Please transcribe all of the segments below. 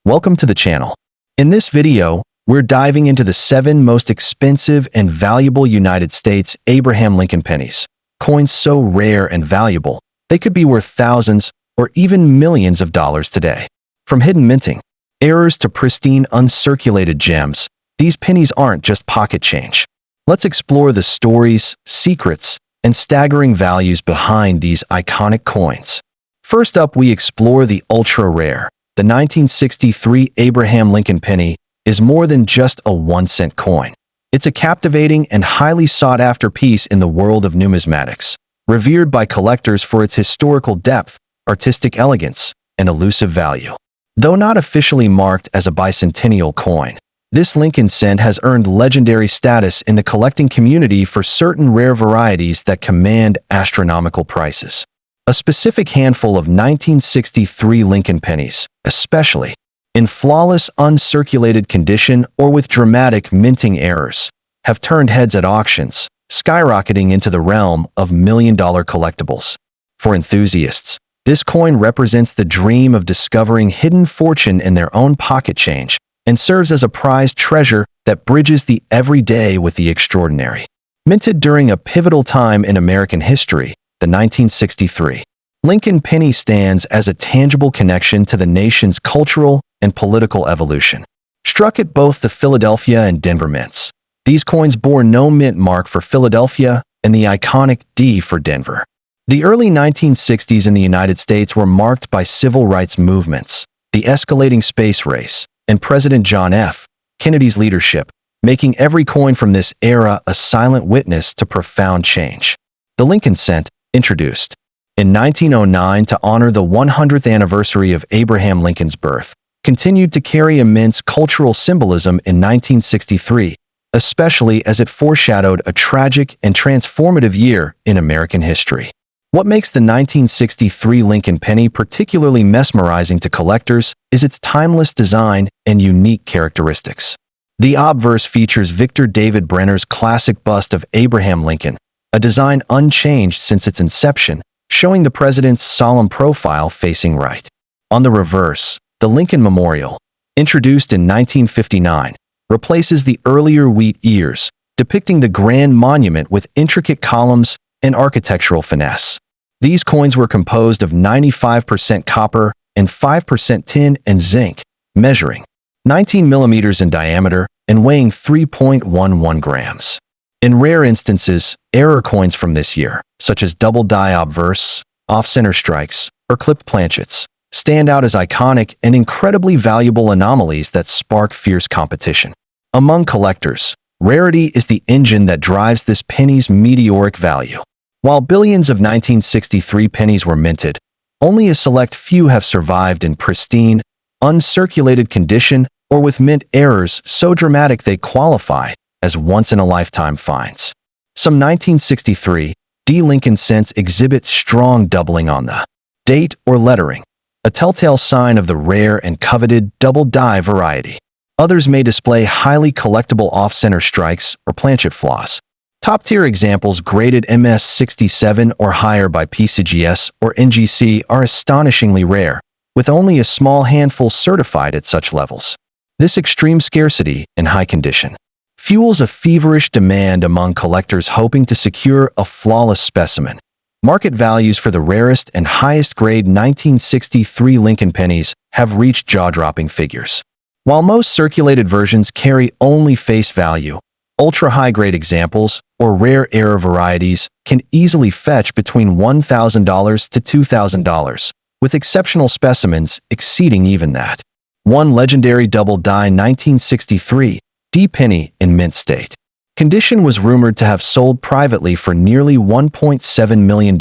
Welcome to the channel. In this video, we're diving into the 7 most expensive and valuable United States Abraham Lincoln pennies. Coins so rare and valuable, they could be worth thousands or even millions of dollars today. From hidden minting errors to pristine uncirculated gems, these pennies aren't just pocket change. Let's explore the stories, secrets, and staggering values behind these iconic coins. First up, we explore the ultra-rare. The 1963 Abraham Lincoln penny is more than just a 1-cent coin. It's a captivating and highly sought-after piece in the world of numismatics, revered by collectors for its historical depth, artistic elegance, and elusive value. Though not officially marked as a bicentennial coin, this Lincoln cent has earned legendary status in the collecting community for certain rare varieties that command astronomical prices. A specific handful of 1963 Lincoln pennies, especially in flawless uncirculated condition or with dramatic minting errors, have turned heads at auctions, skyrocketing into the realm of million-dollar collectibles. For enthusiasts, this coin represents the dream of discovering hidden fortune in their own pocket change and serves as a prized treasure that bridges the everyday with the extraordinary. Minted during a pivotal time in American history, the 1963 Lincoln penny stands as a tangible connection to the nation's cultural and political evolution. Struck at both the Philadelphia and Denver mints, these coins bore no mint mark for Philadelphia and the iconic D for Denver. The early 1960s in the United States were marked by civil rights movements, the escalating space race, and President John F. Kennedy's leadership, making every coin from this era a silent witness to profound change. The Lincoln cent, introduced in 1909 to honor the 100th anniversary of Abraham Lincoln's birth, continued to carry immense cultural symbolism in 1963, especially as it foreshadowed a tragic and transformative year in American history. What makes the 1963 Lincoln penny particularly mesmerizing to collectors is its timeless design and unique characteristics. The obverse features Victor David Brenner's classic bust of Abraham Lincoln, a design unchanged since its inception, showing the president's solemn profile facing right. On the reverse, the Lincoln Memorial, introduced in 1959, replaces the earlier wheat ears, depicting the grand monument with intricate columns and architectural finesse. These coins were composed of 95% copper and 5% tin and zinc, measuring 19 millimeters in diameter and weighing 3.11 grams. In rare instances, error coins from this year, such as double die obverse, off-center strikes, or clipped planchets, stand out as iconic and incredibly valuable anomalies that spark fierce competition. Among collectors, rarity is the engine that drives this penny's meteoric value. While billions of 1963 pennies were minted, only a select few have survived in pristine, uncirculated condition or with mint errors so dramatic they qualify as once-in-a-lifetime finds. Some 1963 D Lincoln cents exhibit strong doubling on the date or lettering, a telltale sign of the rare and coveted double die variety. Others may display highly collectible off-center strikes or planchet flaws. Top-tier examples graded MS67 or higher by PCGS or NGC are astonishingly rare, with only a small handful certified at such levels. This extreme scarcity and high condition fuels a feverish demand among collectors hoping to secure a flawless specimen. Market values for the rarest and highest-grade 1963 Lincoln pennies have reached jaw-dropping figures. While most circulated versions carry only face value, ultra-high-grade examples or rare error varieties can easily fetch between $1,000 to $2,000, with exceptional specimens exceeding even that. One legendary double-die 1963 D penny in mint state condition was rumored to have sold privately for nearly $1.7 million,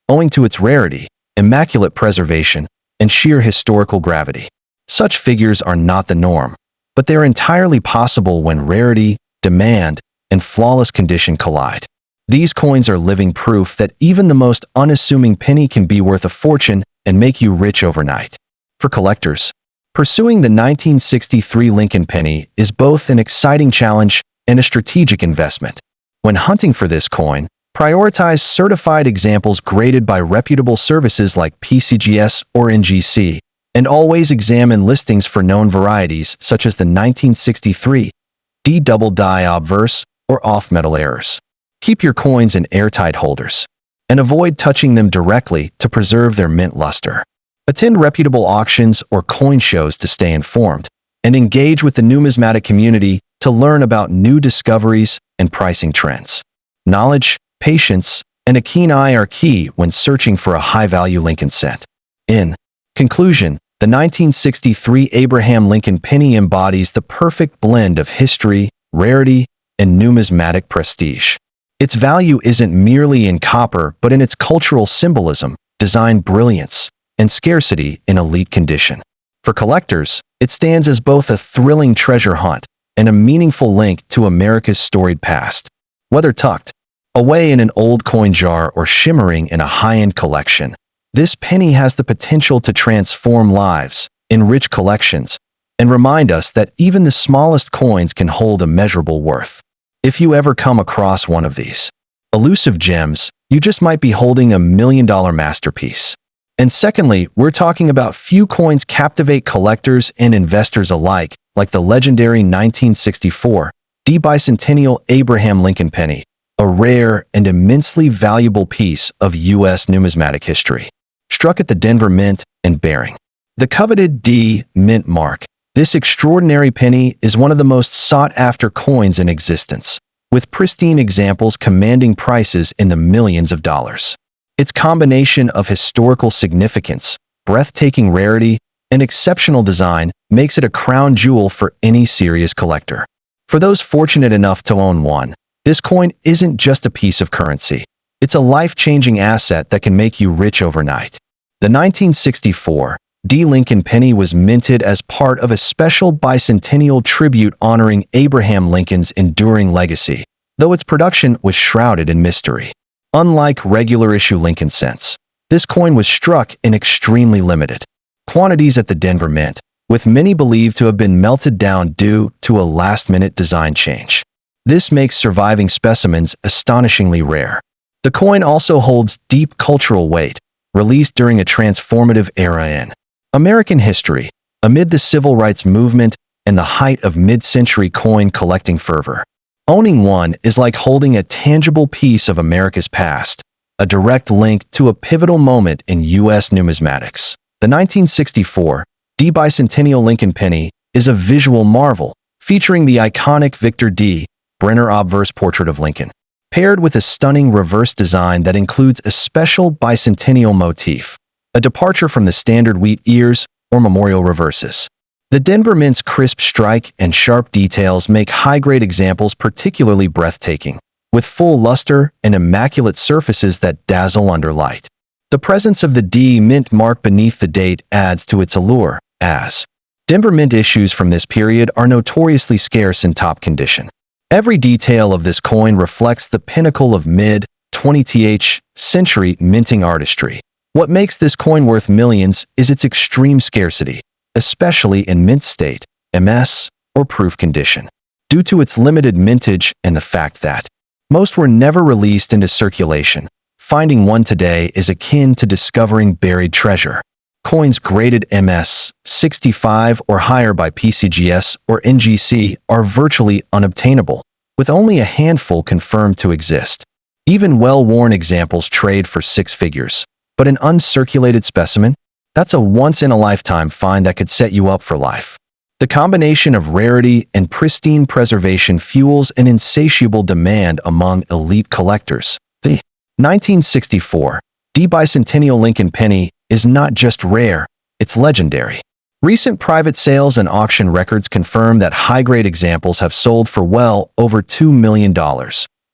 owing to its rarity, immaculate preservation, and sheer historical gravity. Such figures are not the norm, but they're entirely possible when rarity, demand, and flawless condition collide. These coins are living proof that even the most unassuming penny can be worth a fortune and make you rich overnight. For collectors, pursuing the 1963 Lincoln penny is both an exciting challenge and a strategic investment. When hunting for this coin, prioritize certified examples graded by reputable services like PCGS or NGC, And always examine listings for known varieties such as the 1963 D double die obverse or off-metal errors. Keep your coins in airtight holders and avoid touching them directly to preserve their mint luster. Attend reputable auctions or coin shows to stay informed, and engage with the numismatic community to learn about new discoveries and pricing trends. Knowledge, patience, and a keen eye are key when searching for a high-value Lincoln cent. In conclusion, the 1963 Abraham Lincoln penny embodies the perfect blend of history, rarity, and numismatic prestige. Its value isn't merely in copper but in its cultural symbolism, design brilliance, and scarcity in elite condition. For collectors, it stands as both a thrilling treasure hunt and a meaningful link to America's storied past. Whether tucked away in an old coin jar or shimmering in a high-end collection, this penny has the potential to transform lives, enrich collections, and remind us that even the smallest coins can hold immeasurable worth. If you ever come across one of these elusive gems, you just might be holding a million-dollar masterpiece. And secondly, we're talking about few coins captivate collectors and investors alike, like the legendary 1964 D bicentennial Abraham Lincoln penny, a rare and immensely valuable piece of U.S. numismatic history. Struck at the Denver Mint and bearing the coveted D mint mark, this extraordinary penny is one of the most sought-after coins in existence, with pristine examples commanding prices in the millions of dollars. Its combination of historical significance, breathtaking rarity, and exceptional design makes it a crown jewel for any serious collector. For those fortunate enough to own one, this coin isn't just a piece of currency. It's a life-changing asset that can make you rich overnight. The 1964 D. Lincoln penny was minted as part of a special bicentennial tribute honoring Abraham Lincoln's enduring legacy, though its production was shrouded in mystery. Unlike regular issue Lincoln cents, this coin was struck in extremely limited quantities at the Denver Mint, with many believed to have been melted down due to a last-minute design change. This makes surviving specimens astonishingly rare. The coin also holds deep cultural weight, released during a transformative era in American history, amid the civil rights movement and the height of mid-century coin collecting fervor. Owning one is like holding a tangible piece of America's past, a direct link to a pivotal moment in U.S. numismatics. The 1964 D. bicentennial Lincoln penny is a visual marvel, featuring the iconic Victor D. Brenner obverse portrait of Lincoln, paired with a stunning reverse design that includes a special bicentennial motif, a departure from the standard wheat ears or memorial reverses. The Denver Mint's crisp strike and sharp details make high-grade examples particularly breathtaking, with full luster and immaculate surfaces that dazzle under light. The presence of the D Mint mark beneath the date adds to its allure, as Denver Mint issues from this period are notoriously scarce in top condition. Every detail of this coin reflects the pinnacle of mid-20th century minting artistry. What makes this coin worth millions is its extreme scarcity, especially in mint state, MS, or proof condition, due to its limited mintage and the fact that most were never released into circulation. Finding one today is akin to discovering buried treasure. Coins graded MS 65 or higher by PCGS or NGC are virtually unobtainable, with only a handful confirmed to exist. Even well-worn examples trade for six figures. But an uncirculated specimen? That's a once-in-a-lifetime find that could set you up for life. The combination of rarity and pristine preservation fuels an insatiable demand among elite collectors. The 1964 D. bicentennial Lincoln penny is not just rare, it's legendary. Recent private sales and auction records confirm that high-grade examples have sold for well over $2 million,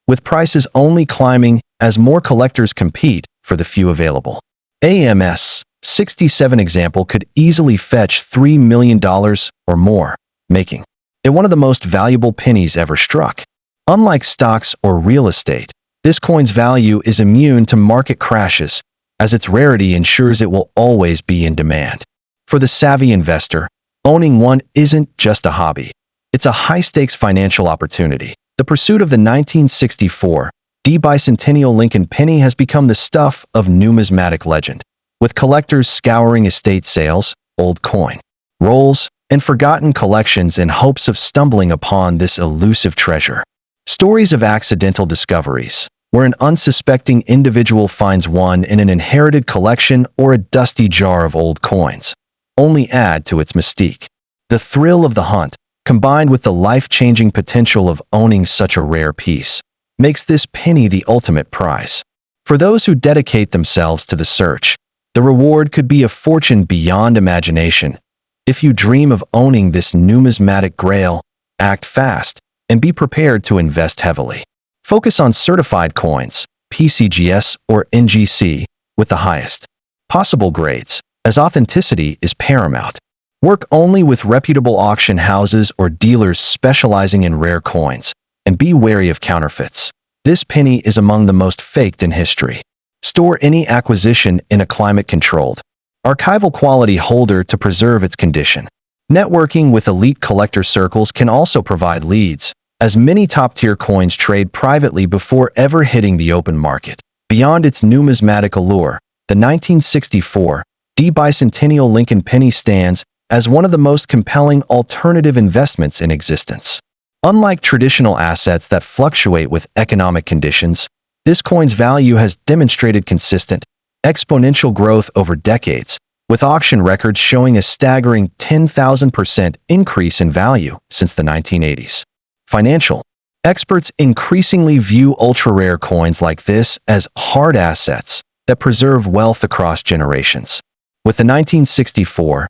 with prices only climbing as more collectors compete for the few available. AMS 67 example could easily fetch $3 million or more, making it one of the most valuable pennies ever struck. Unlike stocks or real estate, this coin's value is immune to market crashes, as its rarity ensures it will always be in demand. For the savvy investor, owning one isn't just a hobby. It's a high-stakes financial opportunity. The pursuit of the 1964 D. bicentennial Lincoln penny has become the stuff of numismatic legend, with collectors scouring estate sales, old coin rolls, and forgotten collections in hopes of stumbling upon this elusive treasure. Stories of accidental discoveries, where an unsuspecting individual finds one in an inherited collection or a dusty jar of old coins, only add to its mystique. The thrill of the hunt, combined with the life-changing potential of owning such a rare piece, makes this penny the ultimate prize. For those who dedicate themselves to the search, the reward could be a fortune beyond imagination. If you dream of owning this numismatic grail, act fast and be prepared to invest heavily. Focus on certified coins, PCGS or NGC, with the highest possible grades, as authenticity is paramount. Work only with reputable auction houses or dealers specializing in rare coins, and be wary of counterfeits. This penny is among the most faked in history. Store any acquisition in a climate-controlled, archival quality holder to preserve its condition. Networking with elite collector circles can also provide leads, as many top-tier coins trade privately before ever hitting the open market. Beyond its numismatic allure, the 1964 bicentennial Lincoln penny stands as one of the most compelling alternative investments in existence. Unlike traditional assets that fluctuate with economic conditions, this coin's value has demonstrated consistent, exponential growth over decades, with auction records showing a staggering 10,000% increase in value since the 1980s. Financial experts increasingly view ultra-rare coins like this as hard assets that preserve wealth across generations. With the 1964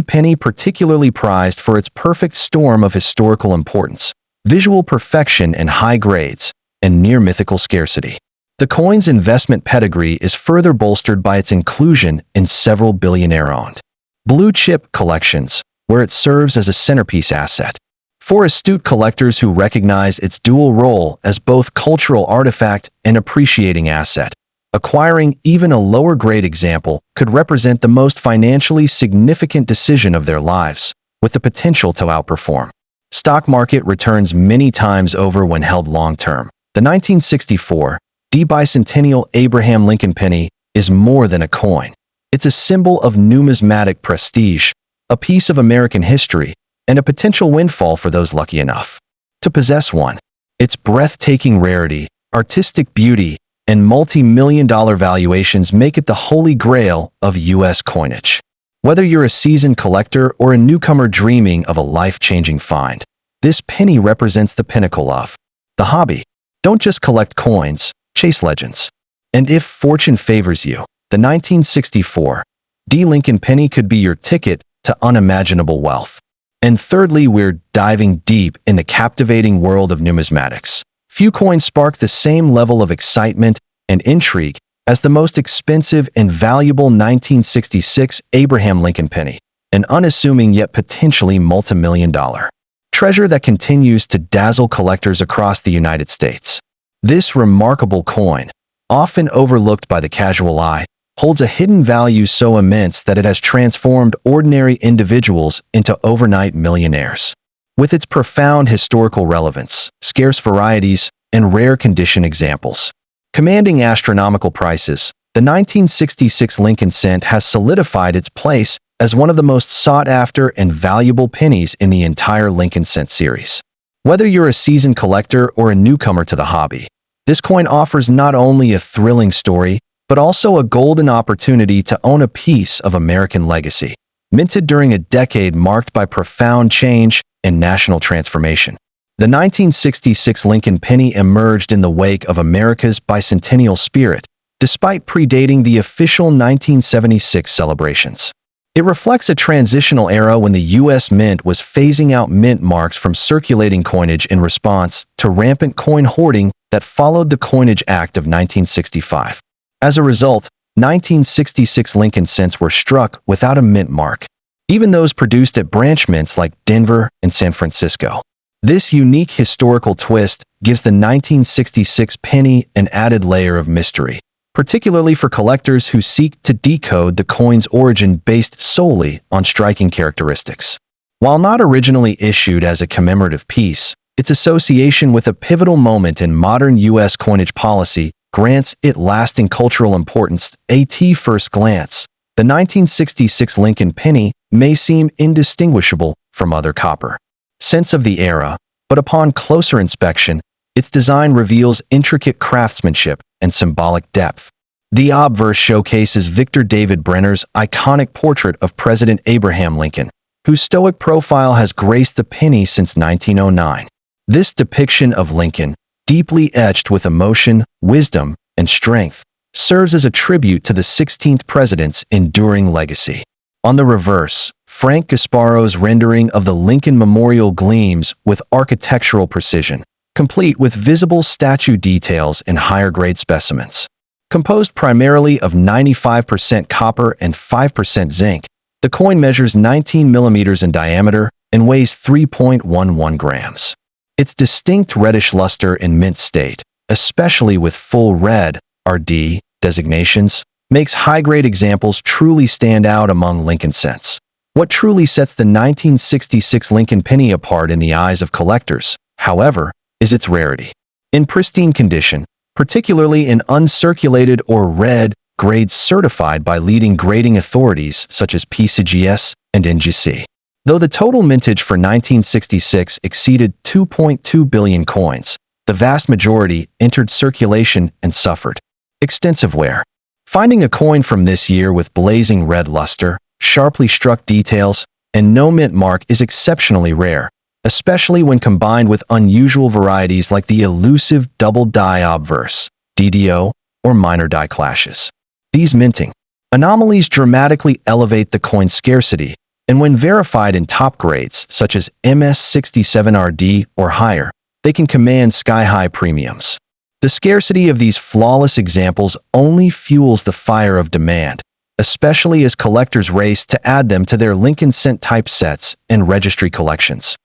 penny particularly prized for its perfect storm of historical importance, visual perfection and high grades, and near-mythical scarcity. The coin's investment pedigree is further bolstered by its inclusion in several billionaire-owned blue-chip collections, where it serves as a centerpiece asset. For astute collectors who recognize its dual role as both cultural artifact and appreciating asset, acquiring even a lower-grade example could represent the most financially significant decision of their lives, with the potential to outperform stock market returns many times over when held long-term. The 1964 bicentennial Abraham Lincoln penny is more than a coin. It's a symbol of numismatic prestige, a piece of American history, and a potential windfall for those lucky enough to possess one. Its breathtaking rarity, artistic beauty, and multi-million-dollar valuations make it the holy grail of U.S. coinage. Whether you're a seasoned collector or a newcomer dreaming of a life-changing find, this penny represents the pinnacle of the hobby. Don't just collect coins, chase legends. And if fortune favors you, the 1964 Lincoln penny could be your ticket to unimaginable wealth. And thirdly, we're diving deep in the captivating world of numismatics. Few coins spark the same level of excitement and intrigue as the most expensive and valuable 1966 Abraham Lincoln penny, an unassuming yet potentially multi-million-dollar treasure that continues to dazzle collectors across the United States. This remarkable coin, often overlooked by the casual eye, holds a hidden value so immense that it has transformed ordinary individuals into overnight millionaires. With its profound historical relevance, scarce varieties, and rare condition examples commanding astronomical prices, the 1966 Lincoln cent has solidified its place as one of the most sought-after and valuable pennies in the entire Lincoln cent series. Whether you're a seasoned collector or a newcomer to the hobby, this coin offers not only a thrilling story, but also a golden opportunity to own a piece of American legacy, minted during a decade marked by profound change and national transformation. The 1966 Lincoln penny emerged in the wake of America's bicentennial spirit, despite predating the official 1976 celebrations. It reflects a transitional era when the U.S. Mint was phasing out mint marks from circulating coinage in response to rampant coin hoarding that followed the Coinage Act of 1965. As a result, 1966 Lincoln cents were struck without a mint mark, even those produced at branch mints like Denver and San Francisco. This unique historical twist gives the 1966 penny an added layer of mystery, particularly for collectors who seek to decode the coin's origin based solely on striking characteristics. While not originally issued as a commemorative piece, its association with a pivotal moment in modern U.S. coinage policy grants it lasting cultural importance. At first glance, the 1966 Lincoln penny may seem indistinguishable from other copper cents of the era, but upon closer inspection, its design reveals intricate craftsmanship and symbolic depth. The obverse showcases Victor David Brenner's iconic portrait of President Abraham Lincoln, whose stoic profile has graced the penny since 1909. This depiction of Lincoln, deeply etched with emotion, wisdom, and strength, serves as a tribute to the 16th president's enduring legacy. On the reverse, Frank Gasparo's rendering of the Lincoln Memorial gleams with architectural precision, complete with visible statue details in higher-grade specimens. Composed primarily of 95% copper and 5% zinc, the coin measures 19 millimeters in diameter and weighs 3.11 grams. Its distinct reddish luster in mint state, especially with full red RD designations, makes high-grade examples truly stand out among Lincoln cents. What truly sets the 1966 Lincoln penny apart in the eyes of collectors, however, is its rarity. In pristine condition, particularly in uncirculated or red grades certified by leading grading authorities such as PCGS and NGC. Though the total mintage for 1966 exceeded 2.2 billion coins, the vast majority entered circulation and suffered extensive wear. Finding a coin from this year with blazing red luster, sharply struck details, and no mint mark is exceptionally rare, especially when combined with unusual varieties like the elusive double die obverse, DDO, or minor die clashes. These minting anomalies dramatically elevate the coin's scarcity, and when verified in top grades such as MS67RD or higher, they can command sky-high premiums. The scarcity of these flawless examples only fuels the fire of demand, especially as collectors race to add them to their Lincoln cent type sets and registry collections.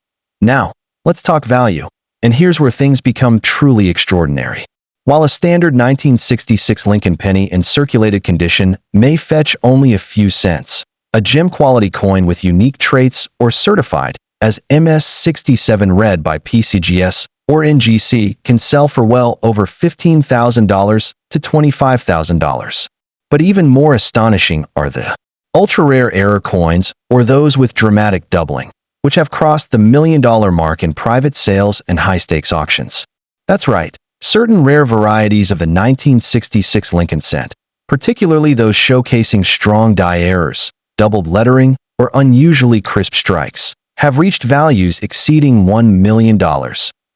Now, let's talk value, and here's where things become truly extraordinary. While a standard 1966 Lincoln penny in circulated condition may fetch only a few cents, a gem-quality coin with unique traits or certified as MS67 Red by PCGS or NGC can sell for well over $15,000 to $25,000. But even more astonishing are the ultra-rare error coins or those with dramatic doubling, which have crossed the $1 million mark in private sales and high-stakes auctions. That's right, certain rare varieties of the 1966 Lincoln cent, particularly those showcasing strong die errors, doubled lettering, or unusually crisp strikes, have reached values exceeding $1 million,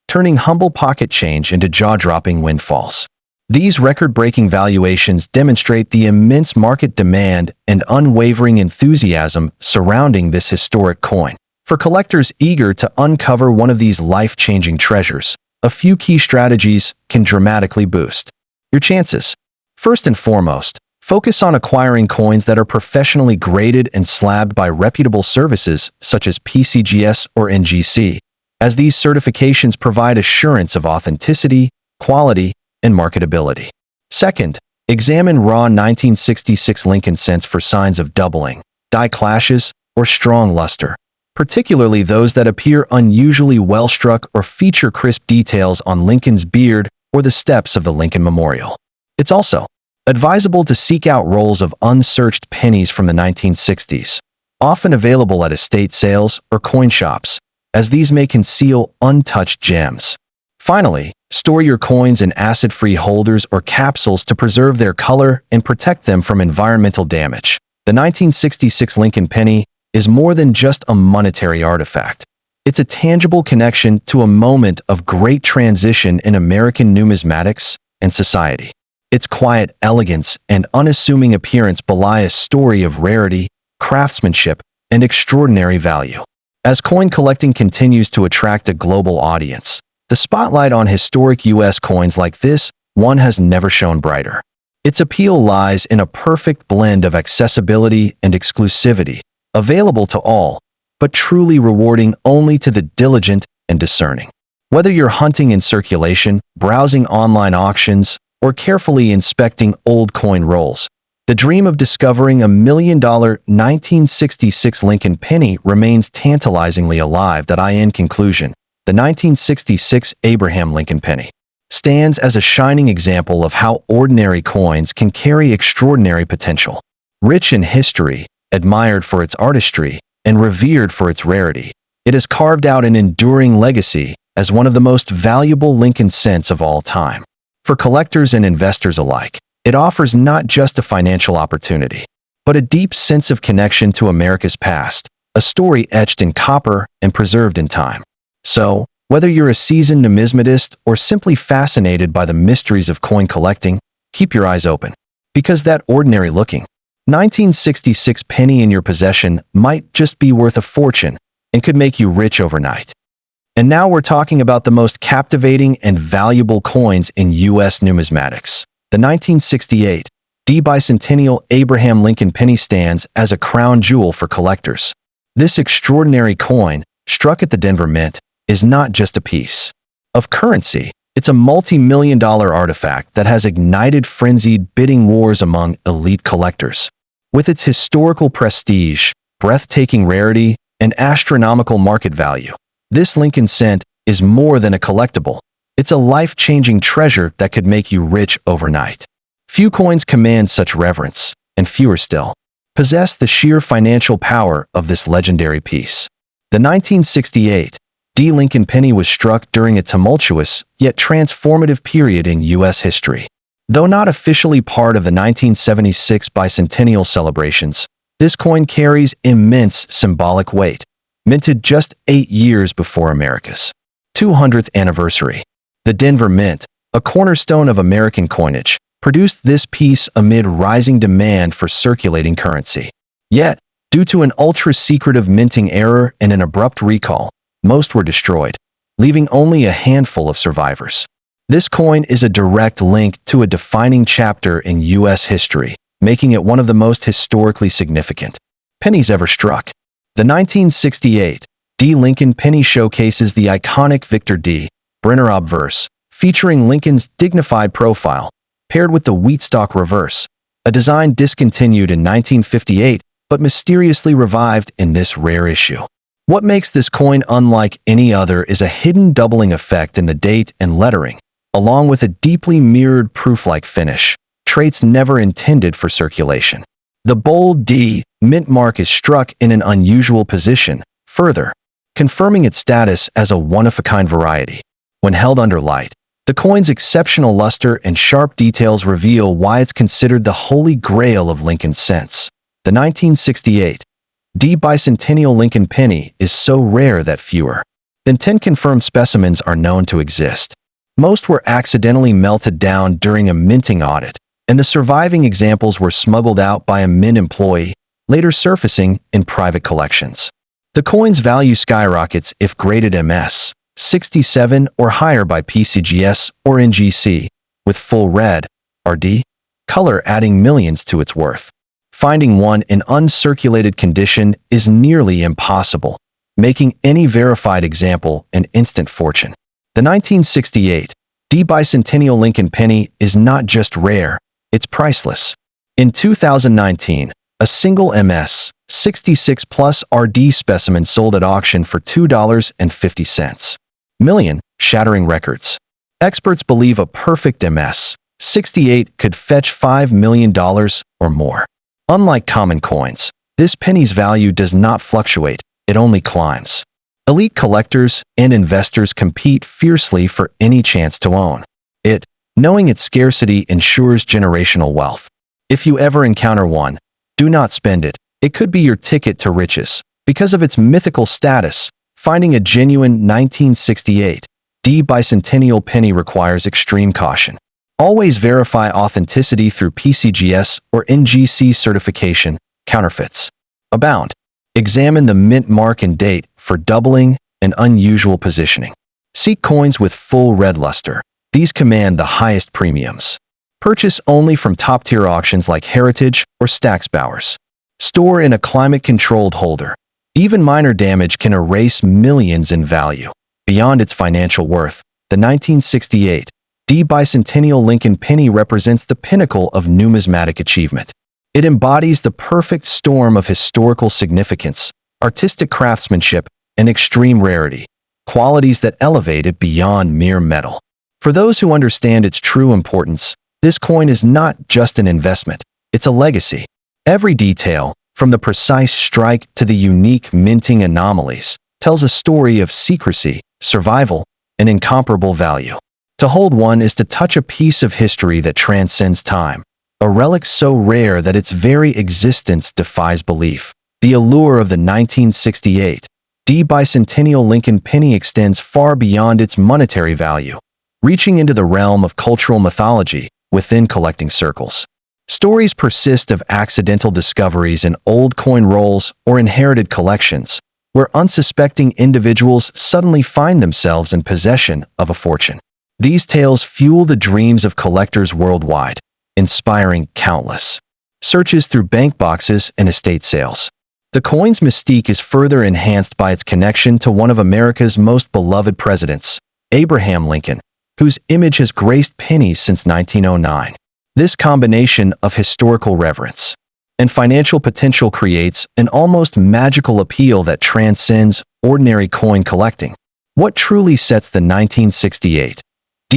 turning humble pocket change into jaw-dropping windfalls. These record-breaking valuations demonstrate the immense market demand and unwavering enthusiasm surrounding this historic coin. For collectors eager to uncover one of these life-changing treasures, a few key strategies can dramatically boost your chances. First and foremost, focus on acquiring coins that are professionally graded and slabbed by reputable services such as PCGS or NGC, as these certifications provide assurance of authenticity, quality, and marketability. Second, examine raw 1966 Lincoln cents for signs of doubling, die clashes, or strong luster, particularly those that appear unusually well-struck or feature crisp details on Lincoln's beard or the steps of the Lincoln Memorial. It's also advisable to seek out rolls of unsearched pennies from the 1960s, often available at estate sales or coin shops, as these may conceal untouched gems. Finally, store your coins in acid-free holders or capsules to preserve their color and protect them from environmental damage. The 1966 Lincoln penny is more than just a monetary artifact. It's a tangible connection to a moment of great transition in American numismatics and society. Its quiet elegance and unassuming appearance belie a story of rarity, craftsmanship, and extraordinary value. As coin collecting continues to attract a global audience, the spotlight on historic U.S. coins like this one has never shone brighter. Its appeal lies in a perfect blend of accessibility and exclusivity, available to all, but truly rewarding only to the diligent and discerning. Whether you're hunting in circulation, browsing online auctions, or carefully inspecting old coin rolls, the dream of discovering a $1 million 1966 Lincoln penny remains tantalizingly alive. In conclusion, the 1966 Abraham Lincoln penny stands as a shining example of how ordinary coins can carry extraordinary potential. Rich in history, admired for its artistry, and revered for its rarity. It has carved out an enduring legacy as one of the most valuable Lincoln cents of all time. For collectors and investors alike, it offers not just a financial opportunity, but a deep sense of connection to America's past, a story etched in copper and preserved in time. So, whether you're a seasoned numismatist or simply fascinated by the mysteries of coin collecting, keep your eyes open. Because that ordinary-looking 1966 penny in your possession might just be worth a fortune and could make you rich overnight. And now we're talking about the most captivating and valuable coins in U.S. numismatics. The 1968 bicentennial Abraham Lincoln penny stands as a crown jewel for collectors. This extraordinary coin, struck at the Denver Mint, is not just a piece of currency. It's a multi-million-dollar artifact that has ignited frenzied bidding wars among elite collectors. With its historical prestige, breathtaking rarity, and astronomical market value, this Lincoln cent is more than a collectible. It's a life-changing treasure that could make you rich overnight. Few coins command such reverence, and fewer still possess the sheer financial power of this legendary piece. The 1968 Lincoln penny was struck during a tumultuous yet transformative period in U.S. history. Though not officially part of the 1976 bicentennial celebrations, this coin carries immense symbolic weight. Minted just 8 years before America's 200th anniversary, the Denver Mint, a cornerstone of American coinage, produced this piece amid rising demand for circulating currency. Yet, due to an ultra-secretive minting error and an abrupt recall, most were destroyed, leaving only a handful of survivors. This coin is a direct link to a defining chapter in U.S. history, making it one of the most historically significant pennies ever struck. The 1968 Lincoln penny showcases the iconic Victor D. Brenner obverse, featuring Lincoln's dignified profile, paired with the wheatstock reverse, a design discontinued in 1958 but mysteriously revived in this rare issue. What makes this coin unlike any other is a hidden doubling effect in the date and lettering, along with a deeply mirrored proof-like finish, traits never intended for circulation. The bold D mint mark is struck in an unusual position, further confirming its status as a one-of-a-kind variety. When held under light, the coin's exceptional luster and sharp details reveal why it's considered the holy grail of Lincoln cents. The 1968 bicentennial Lincoln penny is so rare that fewer than 10 confirmed specimens are known to exist. Most were accidentally melted down during a minting audit, and the surviving examples were smuggled out by a mint employee, later surfacing in private collections. The coin's value skyrockets if graded MS 67 or higher by PCGS or NGC, with full red RD color adding millions to its worth. Finding one in uncirculated condition is nearly impossible, making any verified example an instant fortune. The 1968 bicentennial Lincoln penny is not just rare, it's priceless. In 2019, a single MS 66 plus RD specimen sold at auction for $2.50 million, shattering records. Experts believe a perfect MS 68 could fetch $5 million or more. Unlike common coins, this penny's value does not fluctuate, it only climbs. Elite collectors and investors compete fiercely for any chance to own it, knowing its scarcity ensures generational wealth. If you ever encounter one, do not spend it. It could be your ticket to riches. Because of its mythical status, finding a genuine 1968 bicentennial penny requires extreme caution. Always verify authenticity through PCGS or NGC certification. Counterfeits abound. Examine the mint mark and date for doubling and unusual positioning. Seek coins with full red luster. These command the highest premiums. Purchase only from top-tier auctions like Heritage or Stack's Bowers. Store in a climate-controlled holder. Even minor damage can erase millions in value. Beyond its financial worth, the 1968 bicentennial Lincoln penny represents the pinnacle of numismatic achievement. It embodies the perfect storm of historical significance, artistic craftsmanship, and extreme rarity, qualities that elevate it beyond mere metal. For those who understand its true importance, this coin is not just an investment, it's a legacy. Every detail, from the precise strike to the unique minting anomalies, tells a story of secrecy, survival, and incomparable value. To hold one is to touch a piece of history that transcends time, a relic so rare that its very existence defies belief. The allure of the 1968 bicentennial Lincoln penny extends far beyond its monetary value, reaching into the realm of cultural mythology within collecting circles. Stories persist of accidental discoveries in old coin rolls or inherited collections, where unsuspecting individuals suddenly find themselves in possession of a fortune. These tales fuel the dreams of collectors worldwide, inspiring countless searches through bank boxes and estate sales. The coin's mystique is further enhanced by its connection to one of America's most beloved presidents, Abraham Lincoln, whose image has graced pennies since 1909. This combination of historical reverence and financial potential creates an almost magical appeal that transcends ordinary coin collecting. What truly sets the 1968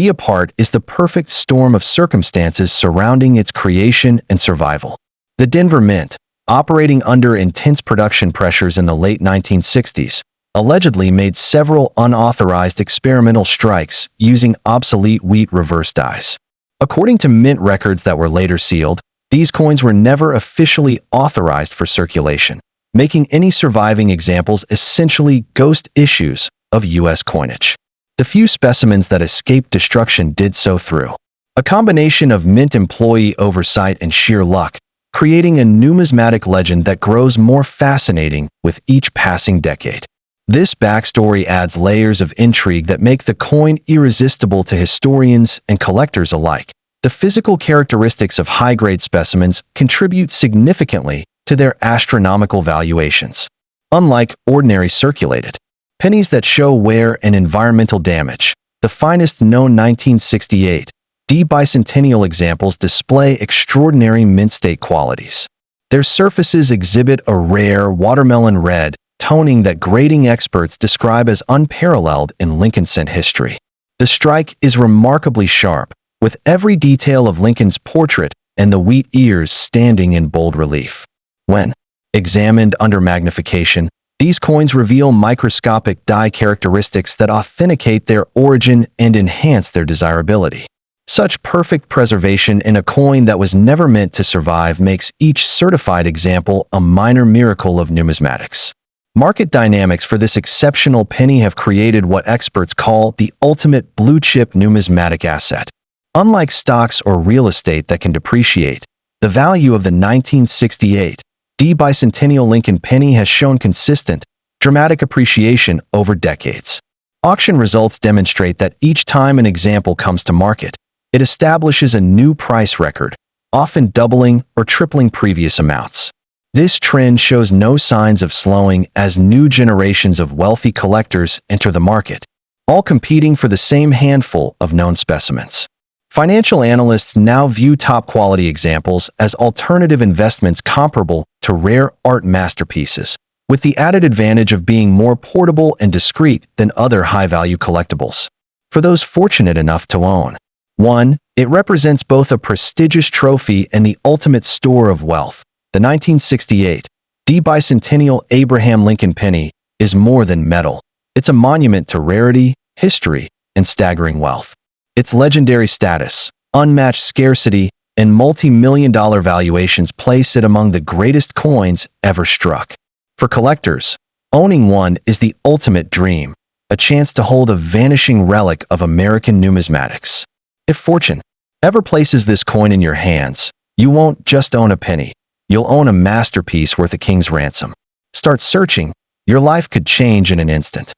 apart is the perfect storm of circumstances surrounding its creation and survival. The Denver Mint, operating under intense production pressures in the late 1960s, allegedly made several unauthorized experimental strikes using obsolete wheat reverse dies. According to mint records that were later sealed, these coins were never officially authorized for circulation, making any surviving examples essentially ghost issues of U.S. coinage. The few specimens that escaped destruction did so through a combination of mint employee oversight and sheer luck, creating a numismatic legend that grows more fascinating with each passing decade. This backstory adds layers of intrigue that make the coin irresistible to historians and collectors alike. The physical characteristics of high-grade specimens contribute significantly to their astronomical valuations. Unlike ordinary circulated pennies that show wear and environmental damage, the finest known 1968 bicentennial examples display extraordinary mint state qualities. Their surfaces exhibit a rare watermelon red toning that grading experts describe as unparalleled in Lincoln cent history. The strike is remarkably sharp, with every detail of Lincoln's portrait and the wheat ears standing in bold relief. When examined under magnification, these coins reveal microscopic die characteristics that authenticate their origin and enhance their desirability. Such perfect preservation in a coin that was never meant to survive makes each certified example a minor miracle of numismatics. Market dynamics for this exceptional penny have created what experts call the ultimate blue-chip numismatic asset. Unlike stocks or real estate that can depreciate, the value of the 1968 bicentennial Lincoln penny has shown consistent, dramatic appreciation over decades. Auction results demonstrate that each time an example comes to market, it establishes a new price record, often doubling or tripling previous amounts. This trend shows no signs of slowing as new generations of wealthy collectors enter the market, all competing for the same handful of known specimens. Financial analysts now view top-quality examples as alternative investments comparable to rare art masterpieces, with the added advantage of being more portable and discreet than other high-value collectibles. For those fortunate enough to own one, it represents both a prestigious trophy and the ultimate store of wealth. The 1968 bicentennial Abraham Lincoln penny is more than metal. It's a monument to rarity, history, and staggering wealth. Its legendary status, unmatched scarcity, and multi-million-dollar valuations place it among the greatest coins ever struck. For collectors, owning one is the ultimate dream, a chance to hold a vanishing relic of American numismatics. If fortune ever places this coin in your hands, you won't just own a penny, you'll own a masterpiece worth a king's ransom. Start searching, your life could change in an instant.